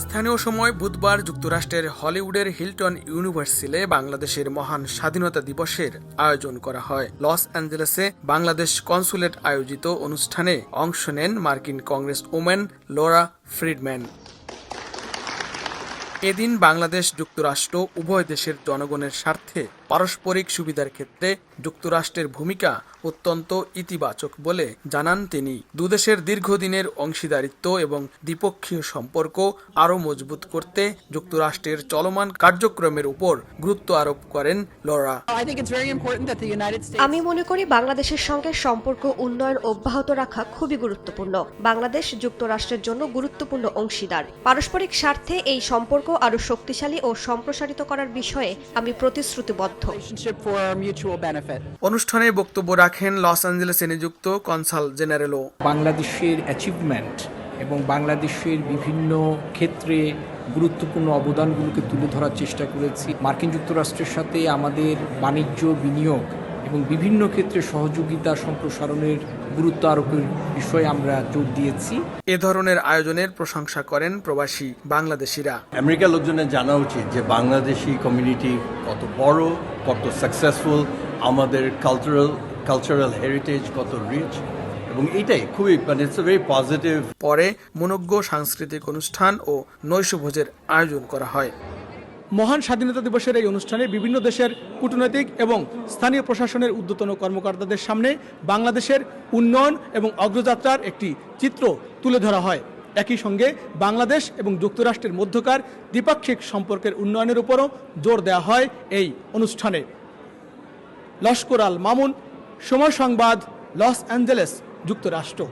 স্থানীয় সময় বুধবার যুক্তরাষ্ট্রের হলিউডের হিলটন ইউনিভার্সিটিতে বাংলাদেশের মহান স্বাধীনতা দিবসের আয়োজন করা হয়। লস অ্যাঞ্জেলেসে বাংলাদেশ কনসুলেট আয়োজিত অনুষ্ঠানে অংশ নেন মার্কিন কংগ্রেস ওম্যান লরা ফ্রিডম্যান। এদিন বাংলাদেশ যুক্তরাষ্ট্র উভয় দেশের জনগণের স্বার্থে পারস্পরিক সুবিধার ক্ষেত্রে যুক্তরাষ্ট্রের ভূমিকা অত্যন্ত ইতিবাচক বলে জানান তিনি। দুদেশের দীর্ঘদিনের অংশীদারিত্ব এবং দ্বিপক্ষীয় সম্পর্ক আরও মজবুত করতে যুক্তরাষ্ট্রের চলমান কার্যক্রমের উপর গুরুত্ব আরোপ করেন লরা। আমি মনে করি বাংলাদেশের সঙ্গে সম্পর্ক উন্নয়ন অব্যাহত রাখা খুবই গুরুত্বপূর্ণ। বাংলাদেশ যুক্তরাষ্ট্রের জন্য গুরুত্বপূর্ণ অংশীদার। পারস্পরিক স্বার্থে এই সম্পর্ক আরও শক্তিশালী ও সম্প্রসারিত করার বিষয়ে আমি প্রতিশ্রুতিবদ্ধ। অনুষ্ঠানে বক্তব্য রাখেন লস অ্যাঞ্জেলেসে নিযুক্ত কনসাল জেনারেলও। বাংলাদেশের অ্যাচিভমেন্ট এবং বাংলাদেশের বিভিন্ন ক্ষেত্রে গুরুত্বপূর্ণ অবদানগুলোকে তুলে ধরার চেষ্টা করেছি। মার্কিন যুক্তরাষ্ট্রের সাথে আমাদের বাণিজ্য বিনিয়োগ এবং বিভিন্ন ক্ষেত্রে সহযোগিতা সম্প্রসারণের গুরুত্ব আরোপের বিষয়ে আমরা জোর দিয়েছি। এ ধরনের আয়োজনের প্রশংসা করেন প্রবাসী বাংলাদেশিরা। আমেরিকার লোকজনের জানা উচিত যে বাংলাদেশি কমিউনিটি কত বড়, কত সাকসেসফুল, আমাদের কালচারাল হেরিটেজ কত রিচ, এবং এটাই খুবই ইটস ভেরি পজিটিভ। পরে মনোজ্ঞ সাংস্কৃতিক অনুষ্ঠান ও নৈশভোজের আয়োজন করা হয়। মহান স্বাধীনতা দিবসের এই অনুষ্ঠানে বিভিন্ন দেশের কূটনৈতিক এবং স্থানীয় প্রশাসনের ঊর্ধ্বতন কর্মকর্তাদের সামনে বাংলাদেশের উন্নয়ন এবং অগ্রযাত্রার একটি চিত্র তুলে ধরা হয়। একই সঙ্গে বাংলাদেশ এবং যুক্তরাষ্ট্রের মধ্যকার দ্বিপাক্ষিক সম্পর্কের উন্নয়নের উপরও জোর দেওয়া হয় এই অনুষ্ঠানে। লস্কর আল মামুন, সময় সংবাদ, লস অ্যাঞ্জেলেস, যুক্তরাষ্ট্র।